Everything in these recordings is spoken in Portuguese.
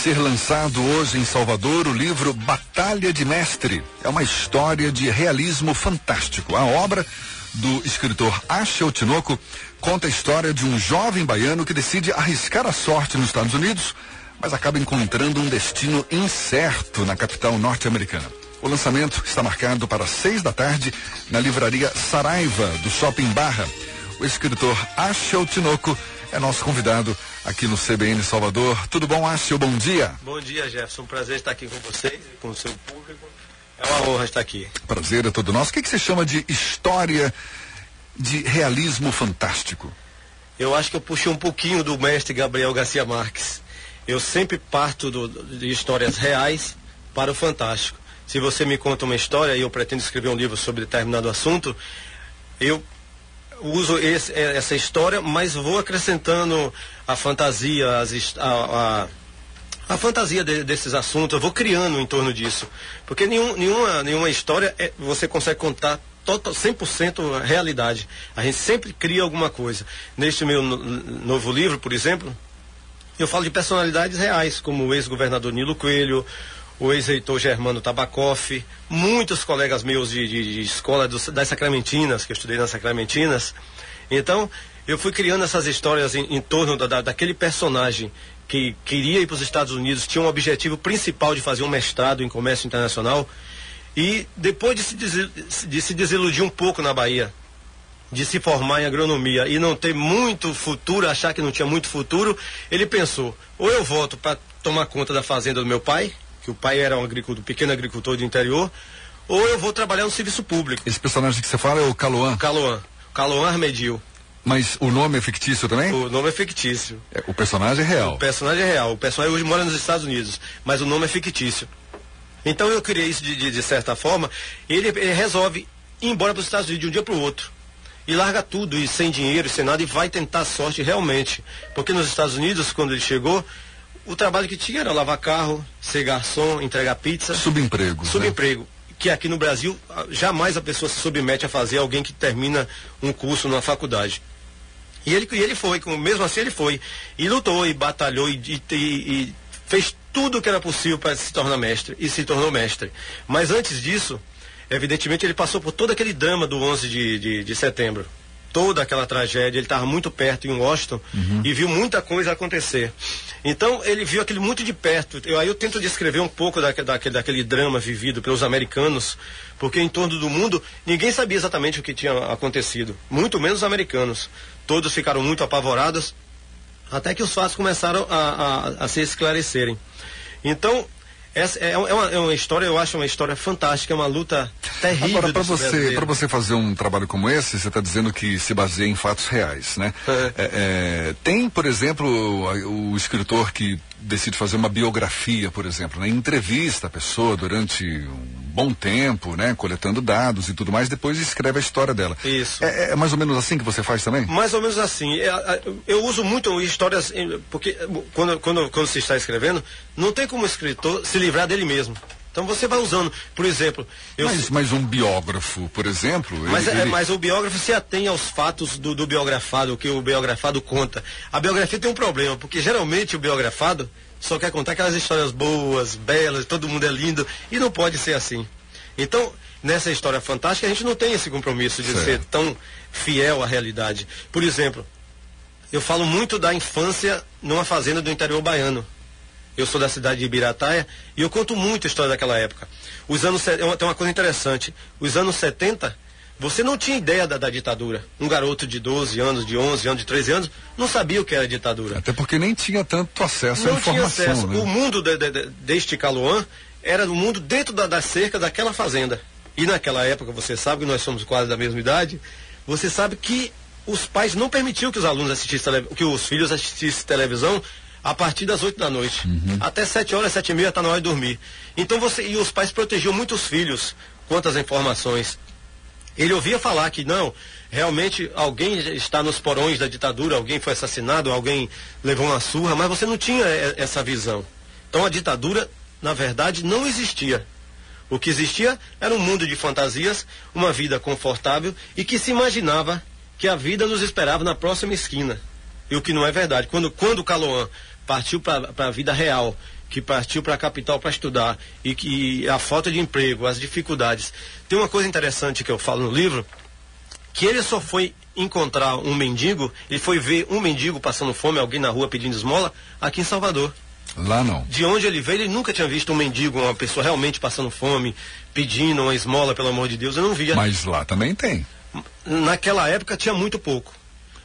ser lançado hoje em Salvador o livro Batalha de Mestre. É uma história de realismo fantástico. A obra do escritor Axel Tinoco conta a história de um jovem baiano que decide arriscar a sorte nos Estados Unidos, mas acaba encontrando um destino incerto na capital norte-americana. O lançamento está marcado para 6 da tarde na livraria Saraiva do Shopping Barra. O escritor Axel Tinoco é nosso convidado aqui no CBN Salvador. Tudo bom, Axel? Bom dia. Bom dia, Jefferson. Um prazer estar aqui com vocês e com o seu público. É uma honra estar aqui. Prazer é todo nosso. O que você chama de história de realismo fantástico? Eu acho que eu puxei um pouquinho do mestre Gabriel Garcia Marques. Eu sempre parto de histórias reais para o fantástico. Se você me conta uma história e eu pretendo escrever um livro sobre determinado assunto, eu uso essa história, mas vou acrescentando a fantasia, a fantasia desses assuntos, eu vou criando em torno disso. Porque nenhuma história você consegue contar 100% realidade. A gente sempre cria alguma coisa. Neste meu novo livro, por exemplo, eu falo de personalidades reais, como o ex-governador Nilo Coelho, o ex-reitor Germano Tabakoff, muitos colegas meus de escola das Sacramentinas, que eu estudei nas Sacramentinas. Então, eu fui criando essas histórias em torno daquele personagem que queria ir para os Estados Unidos, tinha um objetivo principal de fazer um mestrado em comércio internacional, e depois de se desiludir um pouco na Bahia, de se formar em agronomia e não ter muito futuro, achar que não tinha muito futuro, ele pensou, ou eu volto para tomar conta da fazenda do meu pai, que o pai era um pequeno agricultor de interior, ou eu vou trabalhar no serviço público. Esse personagem que você fala é o Caloan? Caloan Armedil. Mas o nome é fictício também? O nome é fictício. O personagem é real? O personagem é real. O personagem hoje mora nos Estados Unidos, mas o nome é fictício. Então eu criei isso de certa forma. Ele resolve ir embora para os Estados Unidos de um dia para o outro. E larga tudo, e sem dinheiro, sem nada, e vai tentar a sorte realmente. Porque nos Estados Unidos, quando ele chegou, o trabalho que tinha era lavar carro, ser garçom, entregar pizza. Subemprego. Subemprego. Que aqui no Brasil, jamais a pessoa se submete a fazer alguém que termina um curso numa faculdade. E ele foi, mesmo assim ele foi. E lutou, e batalhou, e fez tudo o que era possível para se tornar mestre. E se tornou mestre. Mas antes disso, evidentemente ele passou por todo aquele drama do 11 de setembro. Toda aquela tragédia, ele estava muito perto em Washington e viu muita coisa acontecer. Então ele viu aquilo muito de perto. Aí eu tento descrever um pouco daquele drama vivido pelos americanos, porque em torno do mundo ninguém sabia exatamente o que tinha acontecido, muito menos os americanos. Todos ficaram muito apavorados, até que os fatos começaram a se esclarecerem. Então, essa é uma história, eu acho uma história fantástica, é uma luta terrível. Agora, para você fazer um trabalho como esse, você está dizendo que se baseia em fatos reais, né? Tem, por exemplo, o escritor que decide fazer uma biografia, por exemplo, né? Entrevista a pessoa durante um bom tempo, né? Coletando dados e tudo mais, depois escreve a história dela. Isso. É mais ou menos assim que você faz também? Mais ou menos assim. Eu uso muito histórias, porque quando você está escrevendo, não tem como o escritor se livrar dele mesmo. Então você vai usando, por exemplo... Mas um biógrafo, por exemplo... Mas o biógrafo se atém aos fatos do biografado, o que o biografado conta. A biografia tem um problema, porque geralmente o biografado só quer contar aquelas histórias boas, belas, todo mundo é lindo, e não pode ser assim. Então, nessa história fantástica, a gente não tem esse compromisso de ser tão fiel à realidade. Por exemplo, eu falo muito da infância numa fazenda do interior baiano. Eu sou da cidade de Ibirataia e eu conto muito a história daquela época. Tem uma coisa interessante. Os anos 70, você não tinha ideia da ditadura. Um garoto de 12 anos, de 11 anos, de 13 anos, não sabia o que era ditadura. Até porque nem tinha tanto acesso à informação. Não tinha acesso. Né? O mundo deste Caloan era o mundo dentro da cerca daquela fazenda. E naquela época, você sabe que nós somos quase da mesma idade, você sabe que os pais não permitiam que os alunos assistissem, que os filhos assistissem televisão a partir das 8 da noite. Até 7 horas, 7h30 está na hora de dormir. Então e os pais protegiam muito os filhos quanto às informações. Ele ouvia falar que não, realmente alguém está nos porões da ditadura, alguém foi assassinado, alguém levou uma surra, mas você não tinha essa visão. Então a ditadura, na verdade, não existia. O que existia era um mundo de fantasias, uma vida confortável e que se imaginava que a vida nos esperava na próxima esquina. E o que não é verdade. Quando o Caloan partiu para a vida real, que partiu para a capital para estudar, e que a falta de emprego, as dificuldades. Tem uma coisa interessante que eu falo no livro, que ele só foi encontrar um mendigo, ele foi ver um mendigo passando fome, alguém na rua pedindo esmola, aqui em Salvador. Lá não. De onde ele veio, ele nunca tinha visto um mendigo, uma pessoa realmente passando fome, pedindo uma esmola, pelo amor de Deus, eu não via. Mas lá também tem. Naquela época tinha muito pouco.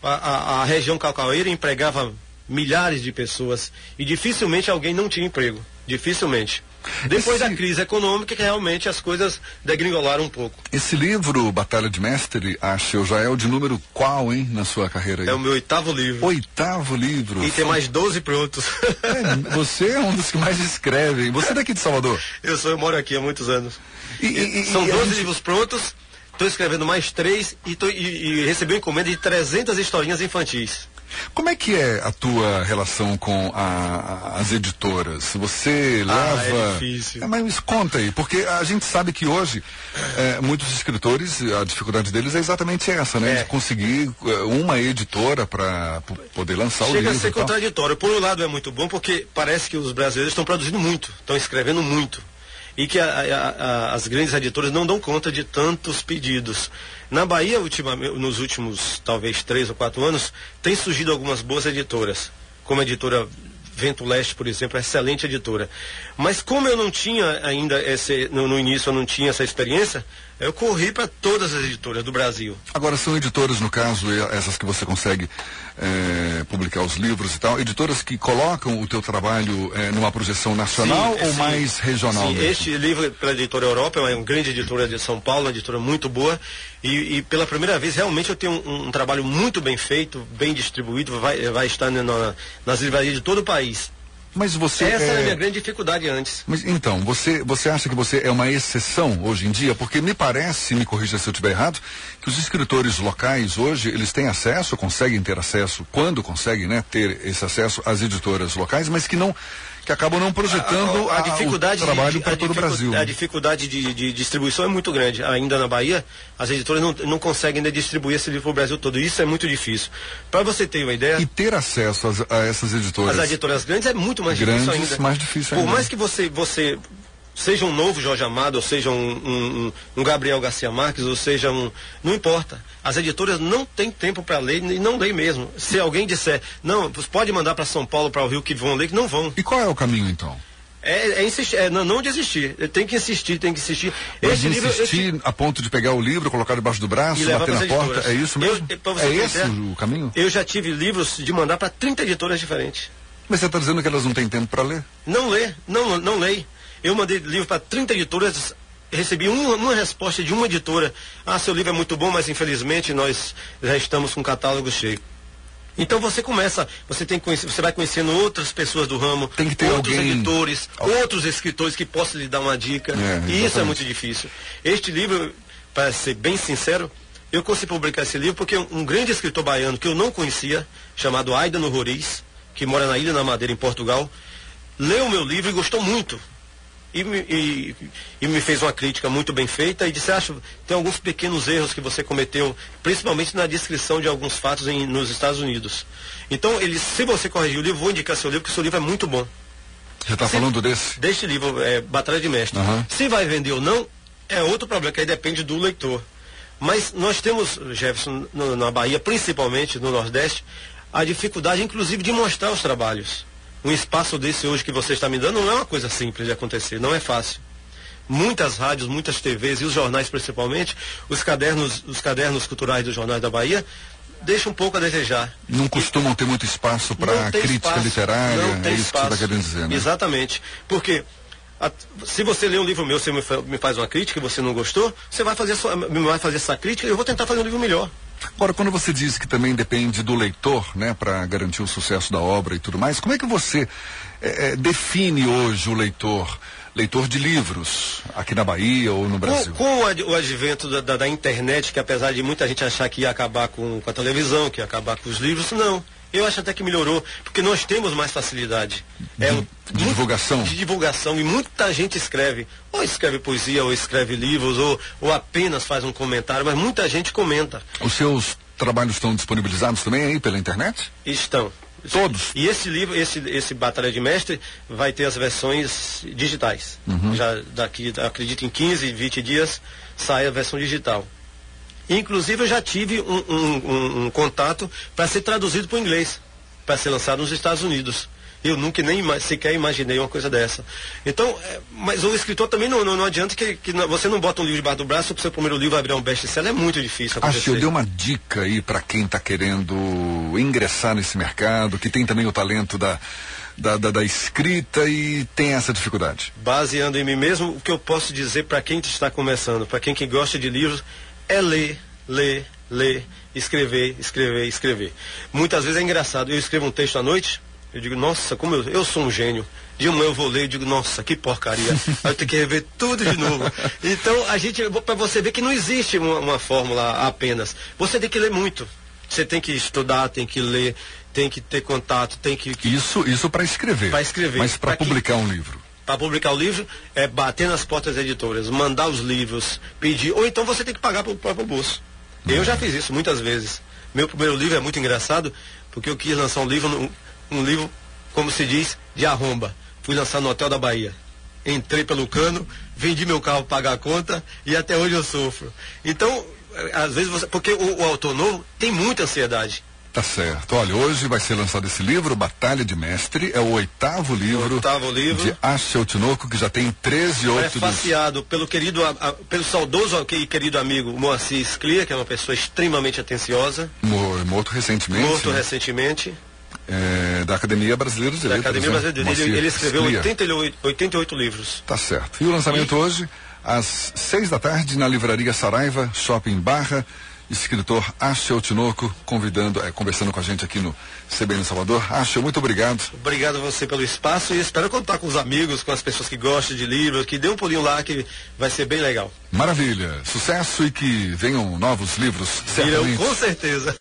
A região cacaueira empregava milhares de pessoas e dificilmente alguém não tinha emprego. Dificilmente. Depois da crise econômica, que realmente as coisas degringolaram um pouco. Esse livro, Batalha de Mestre, acho eu, já é o de número qual, hein, na sua carreira aí? É o meu 8º livro. 8º livro. E tem mais 12 prontos. Você é um dos que mais escrevem. Você é daqui de Salvador? Eu moro aqui há muitos anos. São 12 livros prontos, estou escrevendo mais 3 e recebi uma encomenda de 300 historinhas infantis. Como é que é a tua relação com as editoras? Você leva... É difícil. Mas conta aí, porque a gente sabe que hoje muitos escritores, a dificuldade deles é exatamente essa, né? De conseguir uma editora para poder lançar o livro. Chega a ser contraditório. Por um lado é muito bom, porque parece que os brasileiros estão produzindo muito, estão escrevendo muito. E que as grandes editoras não dão conta de tantos pedidos. Na Bahia, nos últimos, talvez, 3 ou 4 anos, tem surgido algumas boas editoras, como a editora Vento Leste, por exemplo, é excelente editora. Mas como eu não tinha ainda, no início eu não tinha essa experiência, eu corri para todas as editoras do Brasil. Agora, são editoras, no caso, essas que você consegue publicar os livros e tal, editoras que colocam o teu trabalho numa projeção nacional ou mais regional? Sim, este livro pela editora Europa, é uma grande editora de São Paulo, uma editora muito boa, e pela primeira vez realmente eu tenho um trabalho muito bem feito, bem distribuído, vai estar nas livrarias de todo o país. Mas você Essa era a minha grande dificuldade antes. Mas então, você acha que você é uma exceção hoje em dia? Porque me parece, me corrija se eu estiver errado, que os escritores locais hoje, eles têm acesso, conseguem ter acesso, quando conseguem, né, ter esse acesso às editoras locais, mas que acabam não projetando o trabalho para todo o Brasil. A dificuldade de distribuição é muito grande. Ainda na Bahia, as editoras não conseguem ainda distribuir esse livro para o Brasil todo. Isso é muito difícil. Para você ter uma ideia... E ter acesso a essas editoras... As editoras grandes é muito mais difícil ainda. Mais difícil ainda. Por mais que você seja um novo Jorge Amado, ou seja um Gabriel Garcia Marques, ou seja não importa. As editoras não têm tempo para ler e não leem mesmo. Se alguém disser, não, pode mandar para São Paulo, para o Rio, que vão ler, que não vão. E qual é o caminho, então? Insistir, não desistir. Tem que insistir. Mas insistir a ponto de pegar o livro, colocar debaixo do braço, bater na porta, é isso mesmo? É esse o caminho? Eu já tive livros de mandar para 30 editoras diferentes. Mas você está dizendo que elas não têm tempo para ler? Não leem. Eu mandei livro para 30 editoras, recebi uma resposta de uma editora. Seu livro é muito bom, mas infelizmente nós já estamos com o catálogo cheio. Então você vai conhecendo outras pessoas do ramo, tem que ter outros editores, outros escritores que possam lhe dar uma dica. E isso é muito difícil. Este livro, para ser bem sincero, eu consegui publicar esse livro porque um grande escritor baiano que eu não conhecia, chamado Aidano Roriz, que mora na Ilha da Madeira, em Portugal, leu o meu livro e gostou muito. E me fez uma crítica muito bem feita e disse, tem alguns pequenos erros que você cometeu, principalmente na descrição de alguns fatos nos Estados Unidos. Então, se você corrigir o livro, vou indicar seu livro, porque seu livro é muito bom. Você está falando deste livro, Batalha de Mestre. Se vai vender ou não, é outro problema, que aí depende do leitor. Mas nós temos, Jefferson, na Bahia, principalmente no Nordeste, a dificuldade, inclusive, de mostrar os trabalhos. Um espaço desse hoje que você está me dando não é uma coisa simples de acontecer, não é fácil. Muitas rádios, muitas TVs e os jornais principalmente, os cadernos culturais dos jornais da Bahia, deixam um pouco a desejar. Não costumam ter muito espaço para crítica literária, não tem isso que você está querendo dizer, né? Exatamente, porque se você lê um livro meu, você me faz uma crítica e você não gostou, você vai fazer essa crítica e eu vou tentar fazer um livro melhor. Agora, quando você diz que também depende do leitor, né, para garantir o sucesso da obra e tudo mais, como é que você define hoje o leitor de livros, aqui na Bahia ou no Brasil? Com o advento da internet, que apesar de muita gente achar que ia acabar com a televisão, que ia acabar com os livros, não. Eu acho até que melhorou, porque nós temos mais facilidade. De divulgação? De divulgação, e muita gente escreve. Ou escreve poesia, ou escreve livros, ou apenas faz um comentário, mas muita gente comenta. Os seus trabalhos estão disponibilizados também aí pela internet? Estão. Todos. E esse livro, esse Batalha de Mestre, vai ter as versões digitais. Já daqui, acredito, em 15, 20 dias, sai a versão digital. Inclusive, eu já tive um contato para ser traduzido para o inglês, para ser lançado nos Estados Unidos. Eu nunca nem sequer imaginei uma coisa dessa. Então, mas o escritor também não adianta que você não bota um livro debaixo do braço para o seu primeiro livro virar um best-seller, é muito difícil acontecer. Acho que eu dei uma dica aí para quem está querendo ingressar nesse mercado, que tem também o talento da escrita e tem essa dificuldade. Baseando em mim mesmo, o que eu posso dizer para quem está começando, para quem que gosta de livros, é ler, escrever. Muitas vezes é engraçado, eu escrevo um texto à noite, eu digo, nossa, como eu sou um gênio. De manhã eu vou ler e digo, nossa, que porcaria. Aí eu tenho que rever tudo de novo. Então, para você ver que não existe uma fórmula apenas. Você tem que ler muito. Você tem que estudar, tem que ler, tem que ter contato, tem que... Isso para escrever. Para escrever. Mas para publicar um livro. Para publicar o livro, é bater nas portas das editoras, mandar os livros, pedir, ou então você tem que pagar pelo próprio bolso. Eu já fiz isso muitas vezes. Meu primeiro livro é muito engraçado, porque eu quis lançar um livro, como se diz, de arromba. Fui lançar no Hotel da Bahia. Entrei pelo cano, vendi meu carro para pagar a conta e até hoje eu sofro. Então, às vezes porque o autor novo tem muita ansiedade. Tá certo. Olha, hoje vai ser lançado esse livro, Batalha de Mestre, é o oitavo livro de Axel Tinoco, que já tem 13 outros. É faceado pelo saudoso e querido amigo Moacir Sclia, que é uma pessoa extremamente atenciosa. Morto recentemente. Da Academia Brasileira de Letras. Da Academia Brasileira de Letras. Ele escreveu 88 livros. Tá certo. E o lançamento hoje, às 6 da tarde, na Livraria Saraiva, Shopping Barra. Escritor Axel Tinoco conversando com a gente aqui no CBN Salvador. Axel, muito obrigado. Obrigado a você pelo espaço e espero contar com os amigos, com as pessoas que gostam de livros, que dê um pulinho lá que vai ser bem legal. Maravilha, sucesso e que venham novos livros, certamente. Com certeza.